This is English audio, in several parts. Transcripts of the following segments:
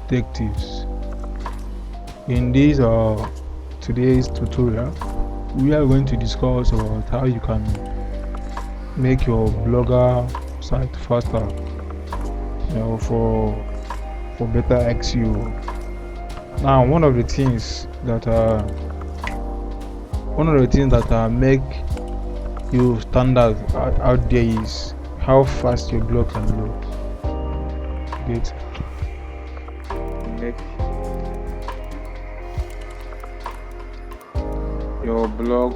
tech tips. In this today's tutorial, we are going to discuss about how you can make your blogger site faster, for better SEO. Now, one of the things that make you stand out there is how fast your blog can load. Get make your blogspot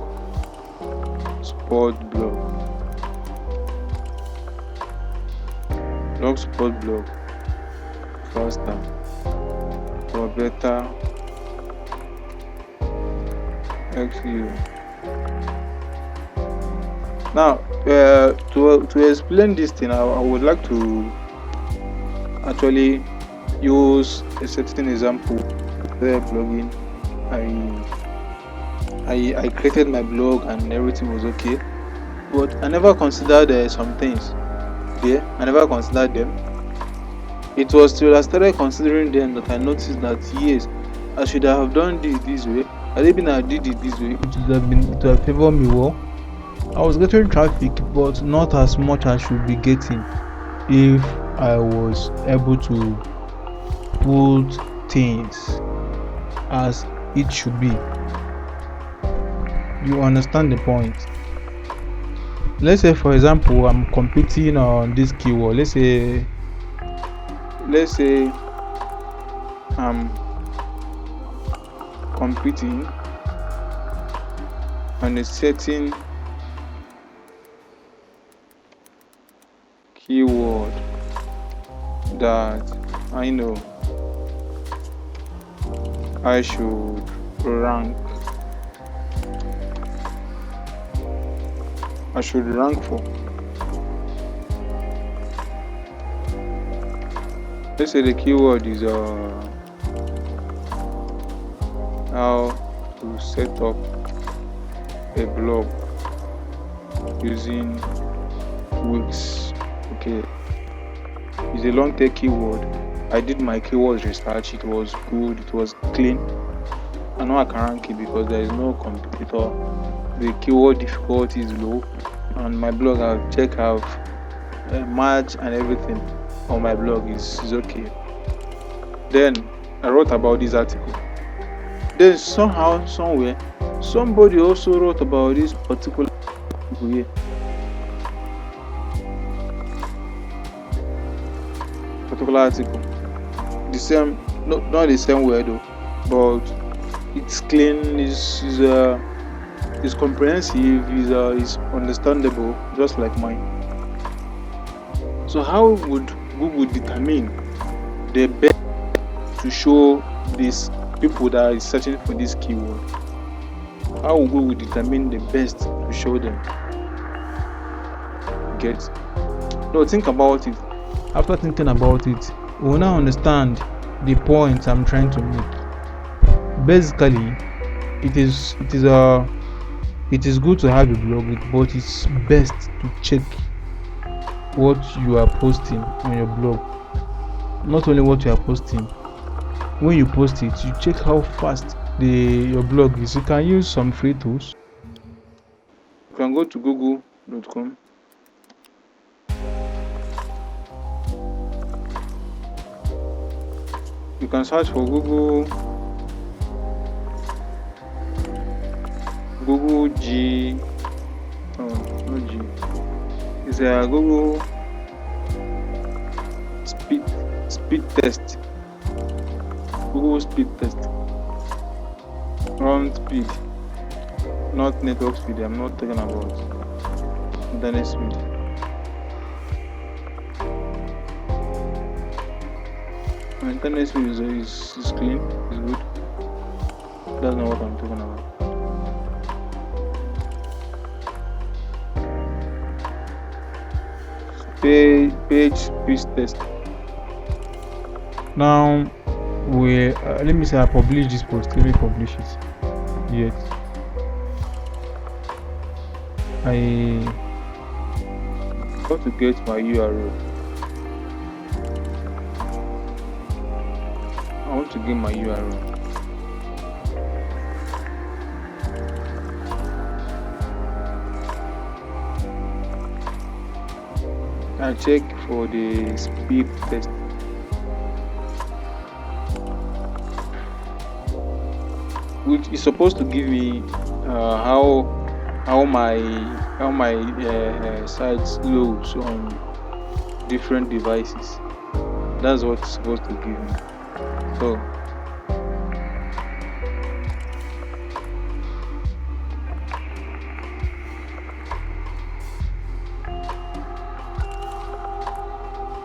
blog faster for better SEO. Now, to explain this thing, I would like to actually use a certain example. Where blogging, I created my blog and everything was okay, but I never considered some things. I never considered them. It was till I started considering them that I noticed that yes, I should have done this way. Had it been I did it this way, it would have favored me well. I was getting traffic, but not as much as I should be getting if I was able to put things as it should be. You understand the point? Let's say, for example, I'm competing on this keyword. Let's say I'm competing on a certain keyword that I know I should rank for. Let's say the keyword is how to set up a blog using Wix. Okay, it's a long tail keyword. I did my keyword research. It was good. It was clean. I know I can rank it because there is no competitor. The keyword difficulty is low, and my blog I've checked have match and everything on my blog is okay. Then I wrote about this article. Then somehow, somewhere, somebody also wrote about this particular article here. The same, not the same word though, but it's clean, is comprehensive, is understandable, just like mine. So how would Google determine the best to show these people that are searching for this keyword? How would Google determine the best to show them? No, think about it. After thinking about it, we will now understand the point I'm trying to make. Basically, it is good to have a blog, but it's best to check what you are posting on your blog. Not only what you are posting. When you post it, you check how fast your blog is. You can use some free tools. You can go to google.com. You can search for Google G. Oh, not G. It's a Google speed test. Google speed test. Run speed, not network speed. I'm not talking about internet speed. My internet speed is clean, is good. That's not what I'm talking about. Page speed test. Now, let me say I publish this post. Let me publish it. Yet I got to get my URL. want to give my URL. I check for the speed test. Which is supposed to give me how my sites loads on different devices. That's what it's supposed to give me. So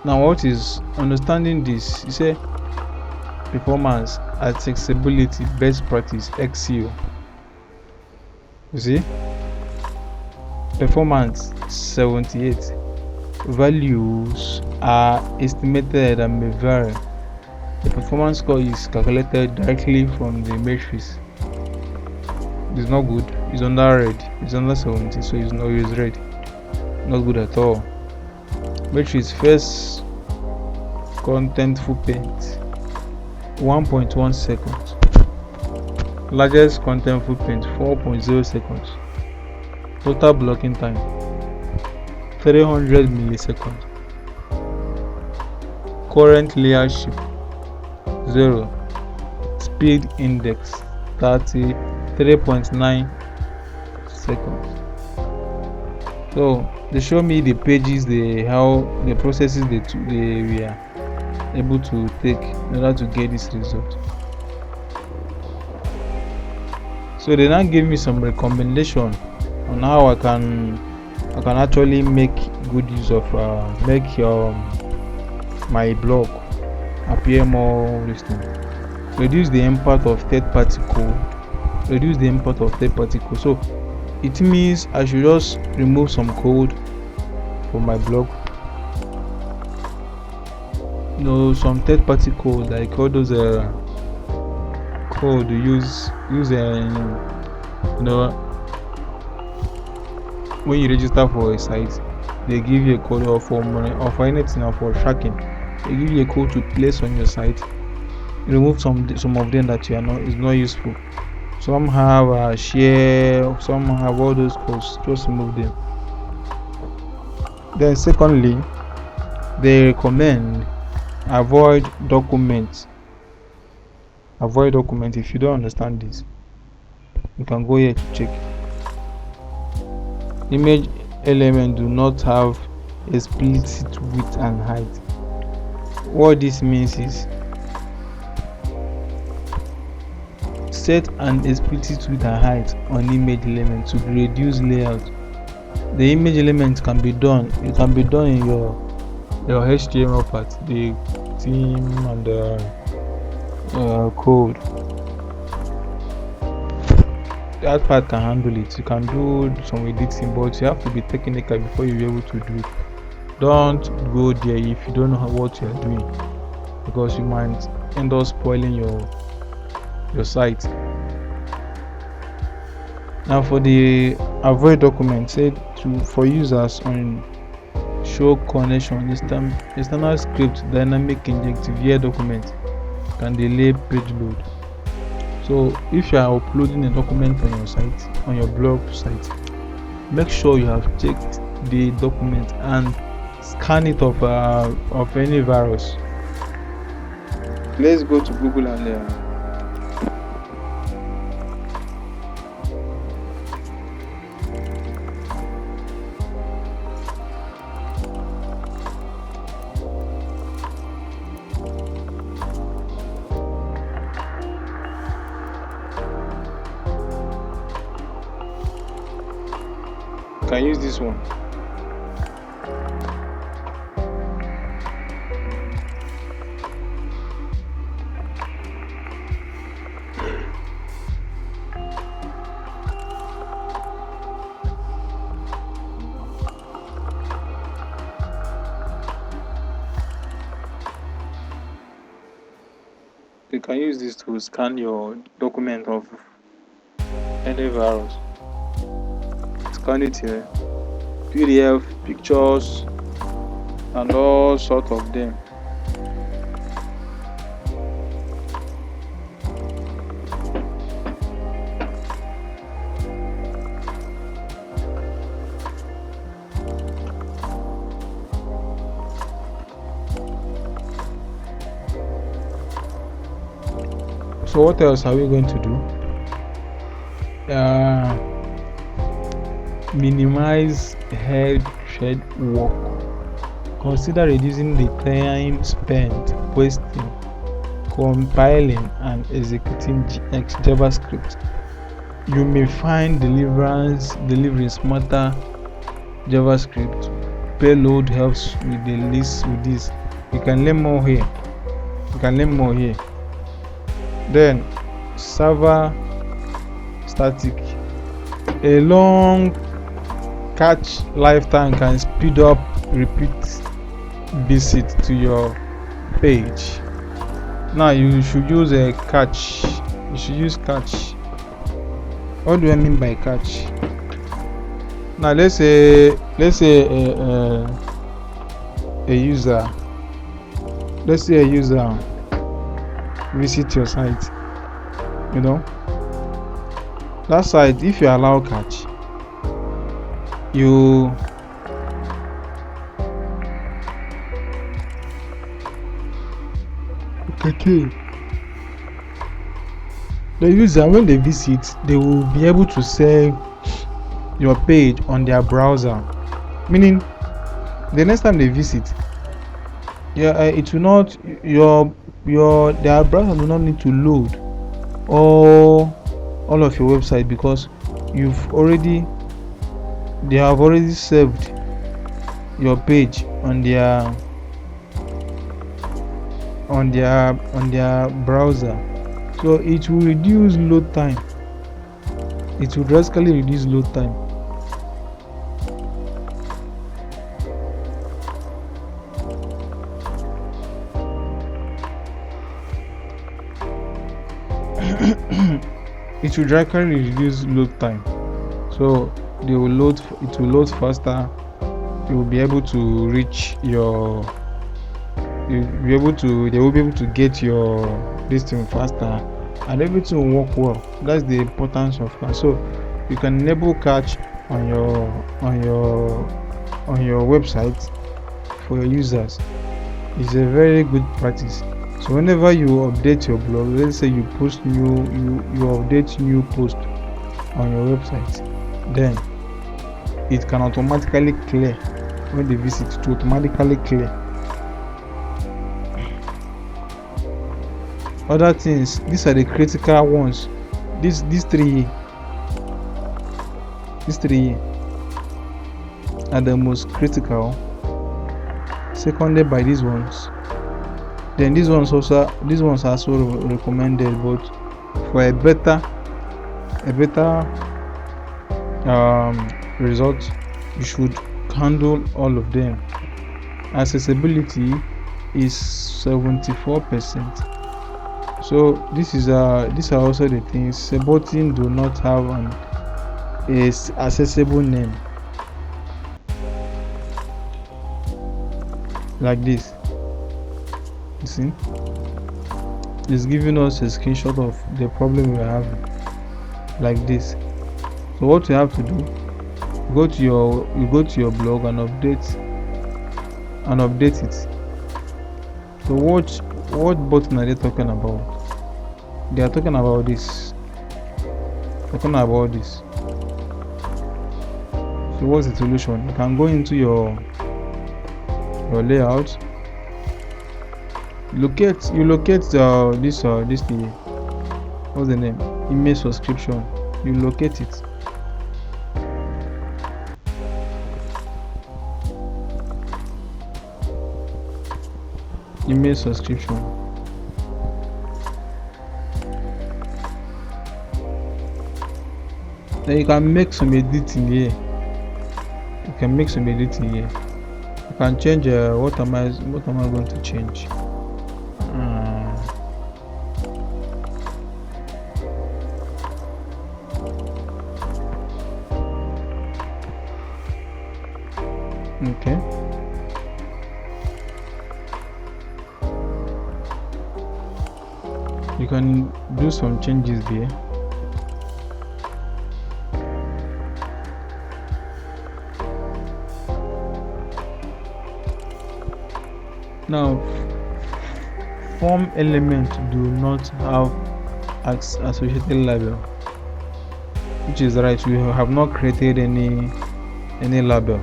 now, what is understanding this? You say performance, accessibility, best practice, SEO. You see, performance 78. Values are estimated and may vary. The performance score is calculated directly from the matrix. It's not good. It's under red. It's under 70, so it's not use red. Not good at all. Matrix first contentful paint 1.1 seconds. Largest contentful paint 4.0 seconds. Total blocking time 300 milliseconds. Current layer shape 0. Speed index 33.9 seconds. So they show me the pages, how the processes they were able to take in order to get this result. So they now give me some recommendation on how I can actually make good use of make my blog appear more listing. Reduce the impact of third-party code. So it means I should just remove some code from my blog. Some third-party code, like all those code you use when you register for a site, they give you a code or for anything or for tracking. They give you a code to place on your site. You remove some of them that is not useful. Some have share, some have all those codes. Just remove them. Then secondly, they recommend avoid documents. If you don't understand this, you can go here to check. Image elements do not have explicit width and height. What this means is set an explicit width and height on image element to reduce layout. The image element can be done. It can be done in your HTML part, the theme and the code. That part can handle it. You can do some editing, but you have to be technical before you're able to do it. Don't go there if you don't know what you're doing, because you might end up spoiling your site. Now for the avoid document, said for users on show connection, external script dynamic injective via document can delay page load. So if you are uploading a document on your site, on your blog site, make sure you have checked the document and scan it of any virus. Let's go to Google and can use this one. You can use this to scan your document of any virus. Scan it here, PDF, pictures, and all sorts of them. So what else are we going to do? Minimize head work. Consider reducing the time spent wasting compiling and executing JavaScript. You may find delivering smarter JavaScript payload helps with this. You can learn more here. Then server static. A long cache lifetime can speed up repeat visit to your page. Now you should use a cache. You should use cache. What do I mean by cache? Now let's say a user. Let's say a user visit your site. You know, that site, if you allow cache, you okay. The user, when they visit, they will be able to save your page on their browser. Meaning, the next time they visit, it will not their browser will not need to load all of your website, because they have already saved your page on their browser. So it will reduce load time. It will drastically reduce load time. It will drastically reduce load time. So it will load faster. You will be able to reach your. They will be able to get your this thing faster, and everything will work well. That's the importance of cache. So you can enable cache on your website for your users. It's a very good practice. So whenever you update your blog, let's say you update new post on your website, then it can automatically clear when they visit. To automatically clear. Other things, these are the critical ones. These three are the most critical, seconded by these ones. Then these ones are also recommended, but for a better result, you should handle all of them. Accessibility is 74%. So these are also the things. Supporting do not have an accessible name like this. You see, it's giving us a screenshot of the problem we are having like this. So what you have to do, you go to your blog and update it. So what button are they talking about? They are talking about this. So what's the solution? You can go into your layout. You locate this thing. What's the name? Email subscription. You locate it. Email subscription. Then you can make some editing here. You can change what am I going to change? Okay. You can do some changes there. Now, form element do not have associated label, which is right. We have not created any label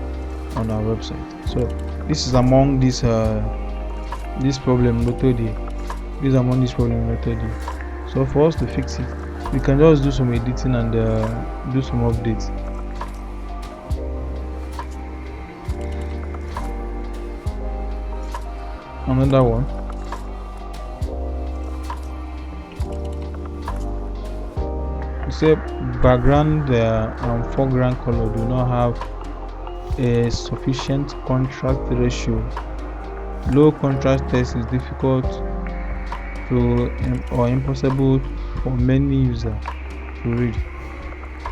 on our website. So this is among this problem noted here. This is among this problem noted here. So for us to fix it, we can just do some editing and do some updates. Another one. You say background and foreground color do not have a sufficient contrast ratio. Low contrast text is difficult to or impossible for many users to read.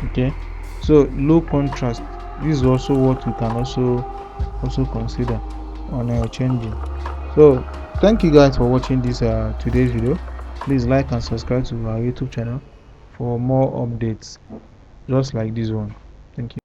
Okay, so low contrast, this is also what we can also consider on changing. So thank you guys for watching this today's video. Please like and subscribe to our YouTube channel for more updates just like this one. Thank you.